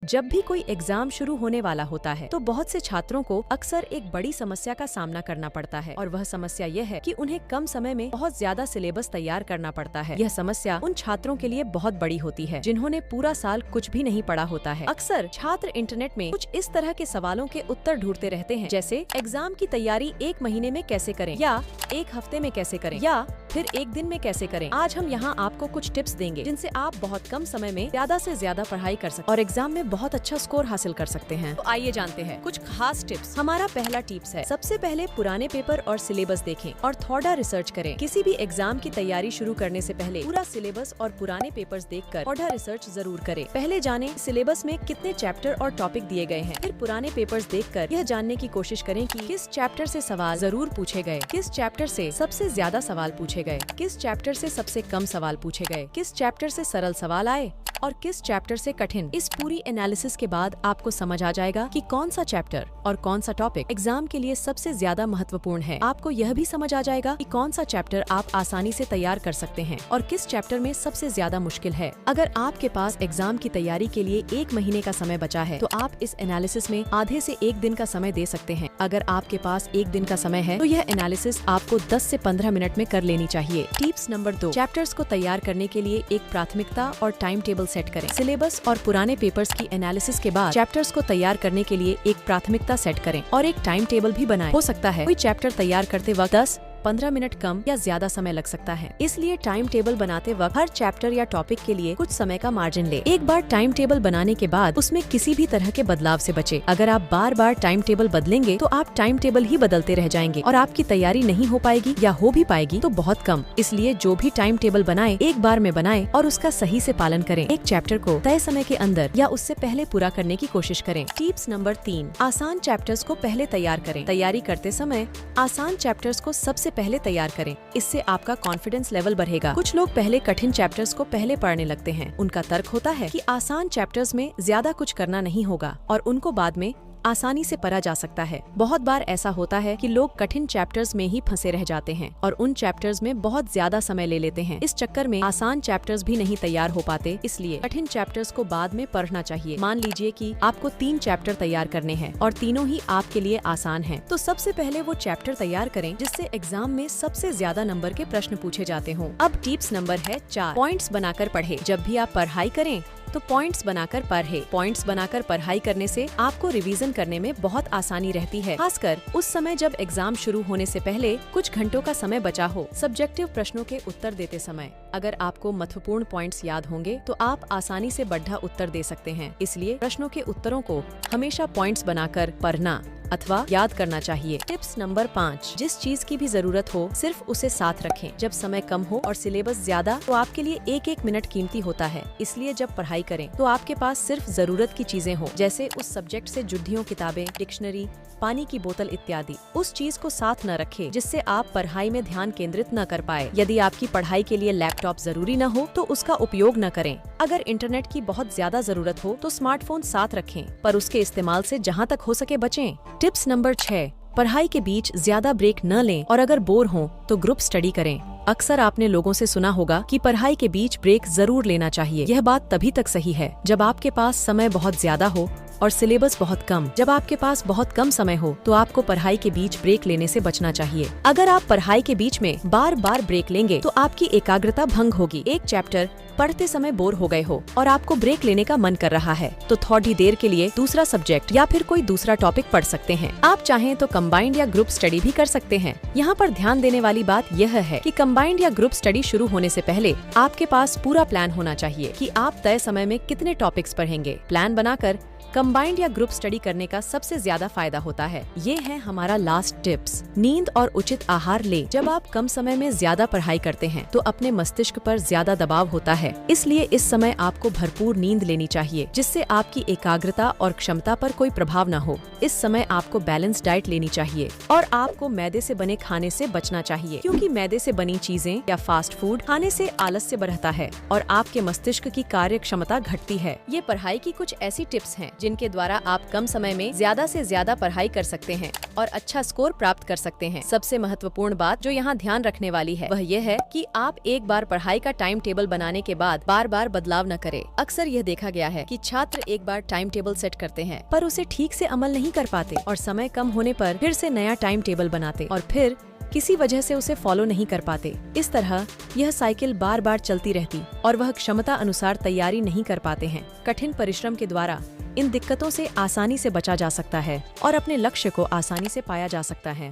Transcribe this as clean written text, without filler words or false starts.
जब भी कोई एग्जाम शुरू होने वाला होता है तो बहुत से छात्रों को अक्सर एक बड़ी समस्या का सामना करना पड़ता है और वह समस्या यह है कि उन्हें कम समय में बहुत ज्यादा सिलेबस तैयार करना पड़ता है। यह समस्या उन छात्रों के लिए बहुत बड़ी होती है जिन्होंने पूरा साल कुछ भी नहीं पढ़ा होता है। अक्सर छात्र इंटरनेट में कुछ इस तरह के सवालों के उत्तर ढूंढते रहते हैं, जैसे एग्जाम की तैयारी 1 महीने में कैसे करें, या 1 हफ्ते में कैसे करें, या फिर 1 दिन में कैसे करें। आज हम यहाँ आपको कुछ टिप्स देंगे जिनसे आप बहुत कम समय में ज्यादा से ज्यादा पढ़ाई कर सकते और एग्जाम में बहुत अच्छा स्कोर हासिल कर सकते हैं। तो आइए जानते हैं कुछ खास टिप्स। हमारा पहला टिप्स है, सबसे पहले पुराने पेपर और सिलेबस देखें और थोड़ा रिसर्च करें। किसी भी एग्जाम की तैयारी शुरू करने से पहले पूरा सिलेबस और पुराने पेपर्स देखकर थोड़ा रिसर्च जरूर करें। पहले जानें सिलेबस में कितने चैप्टर और टॉपिक दिए गए हैं, फिर पुराने पेपर्स देखकर यह जानने की कोशिश करें कि किस चैप्टर से सवाल जरूर पूछे गए, किस चैप्टर से सबसे ज्यादा सवाल पूछे गए, किस चैप्टर से सबसे कम सवाल पूछे गए, किस चैप्टर से सरल सवाल आए और किस चैप्टर से कठिन। इस पूरी एनालिसिस के बाद आपको समझ आ जाएगा कि कौन सा चैप्टर और कौन सा टॉपिक एग्जाम के लिए सबसे ज्यादा महत्वपूर्ण है। आपको यह भी समझ आ जाएगा कि कौन सा चैप्टर आप आसानी से तैयार कर सकते हैं और किस चैप्टर में सबसे ज्यादा मुश्किल है। अगर आपके पास एग्जाम की तैयारी के लिए 1 महीने का समय बचा है तो आप इस एनालिसिस में आधे से 1 दिन का समय दे सकते हैं। अगर आपके पास 1 दिन का समय है तो यह एनालिसिस आपको 10 से 15 मिनट में कर लेनी चाहिए। टिप्स नंबर 2, चैप्टर्स को तैयार करने के लिए एक प्राथमिकता और टाइम टेबल सेट करें। सिलेबस और पुराने पेपर्स की एनालिसिस के बाद चैप्टर्स को तैयार करने के लिए एक प्राथमिकता सेट करें और एक टाइम टेबल भी बनाएं। हो सकता है कोई चैप्टर तैयार करते वक्त 10-15 मिनट कम या ज्यादा समय लग सकता है, इसलिए टाइम टेबल बनाते वक्त हर चैप्टर या टॉपिक के लिए कुछ समय का मार्जिन ले। एक बार टाइम टेबल बनाने के बाद उसमें किसी भी तरह के बदलाव से बचे। अगर आप बार बार टाइम टेबल बदलेंगे तो आप टाइम टेबल ही बदलते रह जाएंगे और आपकी तैयारी नहीं हो पाएगी, या हो भी पाएगी तो बहुत कम। इसलिए जो भी टाइम टेबल बनाए एक बार में बनाए और उसका सही से पालन करें। एक चैप्टर को तय समय के अंदर या उससे पहले पूरा करने की कोशिश करें। टिप्स नंबर 3, आसान चैप्टर्स को पहले तैयार करें। तैयारी करते समय आसान चैप्टर्स को सबसे पहले तैयार करें, इससे आपका कॉन्फिडेंस लेवल बढ़ेगा। कुछ लोग पहले कठिन चैप्टर्स को पहले पढ़ने लगते हैं। उनका तर्क होता है कि आसान चैप्टर्स में ज्यादा कुछ करना नहीं होगा और उनको बाद में आसानी से पढ़ा जा सकता है। बहुत बार ऐसा होता है कि लोग कठिन चैप्टर्स में ही फंसे रह जाते हैं और उन चैप्टर्स में बहुत ज्यादा समय ले लेते हैं। इस चक्कर में आसान चैप्टर्स भी नहीं तैयार हो पाते, इसलिए कठिन चैप्टर्स को बाद में पढ़ना चाहिए। मान लीजिए कि आपको 3 चैप्टर तैयार करने हैं और तीनों ही आपके लिए आसान हैं, तो सबसे पहले वो चैप्टर तैयार करें जिससे एग्जाम में सबसे ज्यादा नंबर के प्रश्न पूछे जाते हों। अब टिप्स नंबर है 4, पॉइंट्स बनाकर पढ़े। जब भी आप पढ़ाई करें तो पॉइंट्स बनाकर पढ़े। पॉइंट्स बनाकर पढ़ाई करने से आपको रिवीजन करने में बहुत आसानी रहती है, खासकर उस समय जब एग्जाम शुरू होने से पहले कुछ घंटों का समय बचा हो। सब्जेक्टिव प्रश्नों के उत्तर देते समय अगर आपको महत्वपूर्ण पॉइंट्स याद होंगे तो आप आसानी से बढ़ा उत्तर दे सकते हैं। इसलिए प्रश्नों के उत्तरों को हमेशा पॉइंट्स बनाकर पढ़ना अथवा याद करना चाहिए। टिप्स नंबर 5, जिस चीज की भी जरूरत हो सिर्फ उसे साथ रखें। जब समय कम हो और सिलेबस ज्यादा तो आपके लिए 1-1 मिनट कीमती होता है, इसलिए जब पढ़ाई करें तो आपके पास सिर्फ जरूरत की चीजें हो, जैसे उस सब्जेक्ट से जुड़ियों किताबें, डिक्शनरी, पानी की बोतल इत्यादि। उस चीज को साथ न रखें जिससे आप पढ़ाई में ध्यान केंद्रित न कर पाए। यदि आपकी पढ़ाई के लिए लैपटॉप जरूरी न हो तो उसका उपयोग न करें। अगर इंटरनेट की बहुत ज्यादा जरूरत हो तो स्मार्टफोन साथ रखें, पर उसके इस्तेमाल से जहाँ तक हो सके बचें। टिप्स नंबर 6, पढ़ाई के बीच ज्यादा ब्रेक न लें और अगर बोर हों तो ग्रुप स्टडी करें। अक्सर आपने लोगों से सुना होगा कि पढ़ाई के बीच ब्रेक जरूर लेना चाहिए। यह बात तभी तक सही है जब आपके पास समय बहुत ज्यादा हो और सिलेबस बहुत कम। जब आपके पास बहुत कम समय हो तो आपको पढ़ाई के बीच ब्रेक लेने से बचना चाहिए। अगर आप पढ़ाई के बीच में बार बार ब्रेक लेंगे तो आपकी एकाग्रता भंग होगी। एक चैप्टर पढ़ते समय बोर हो गए हो और आपको ब्रेक लेने का मन कर रहा है तो थोड़ी देर के लिए दूसरा सब्जेक्ट या फिर कोई दूसरा टॉपिक पढ़ सकते हैं। आप चाहें तो कंबाइंड या ग्रुप स्टडी भी कर सकते हैं। यहाँ पर ध्यान देने वाली बात यह है कि कंबाइंड या ग्रुप स्टडी शुरू होने से पहले आपके पास पूरा प्लान होना चाहिए कि आप तय समय में कितने टॉपिक्स पढ़ेंगे। प्लान बनाकर कंबाइंड या ग्रुप स्टडी करने का सबसे ज्यादा फायदा होता है। ये है हमारा लास्ट टिप्स, नींद और उचित आहार ले। जब आप कम समय में ज्यादा पढ़ाई करते हैं तो अपने मस्तिष्क पर ज्यादा दबाव होता है, इसलिए इस समय आपको भरपूर नींद लेनी चाहिए जिससे आपकी एकाग्रता और क्षमता पर कोई प्रभाव न हो। इस समय आपको बैलेंस डाइट लेनी चाहिए और आपको मैदे से बने खाने से बचना चाहिए, क्योंकि मैदे से बनी चीजें या फास्ट फूड खाने से आलस्य बढ़ता है और आपके मस्तिष्क की कार्य क्षमता घटती है। ये पढ़ाई की कुछ ऐसी टिप्स हैं जिनके द्वारा आप कम समय में ज्यादा से ज्यादा पढ़ाई कर सकते हैं और अच्छा स्कोर प्राप्त कर सकते हैं। सबसे महत्वपूर्ण बात जो यहाँ ध्यान रखने वाली है वह यह है कि आप एक बार पढ़ाई का टाइम टेबल बनाने के बाद बार बार बदलाव न करे। अक्सर यह देखा गया है कि छात्र एक बार टाइम टेबल सेट करते हैं पर उसे ठीक से अमल नहीं कर पाते और समय कम होने पर फिर से नया टाइम टेबल बनाते और फिर किसी वजह से उसे फॉलो नहीं कर पाते। इस तरह यह साइकिल बार बार चलती रहती और वह क्षमता अनुसार तैयारी नहीं कर पाते हैं। कठिन परिश्रम के द्वारा इन दिक्कतों से आसानी से बचा जा सकता है और अपने लक्ष्य को आसानी से पाया जा सकता है।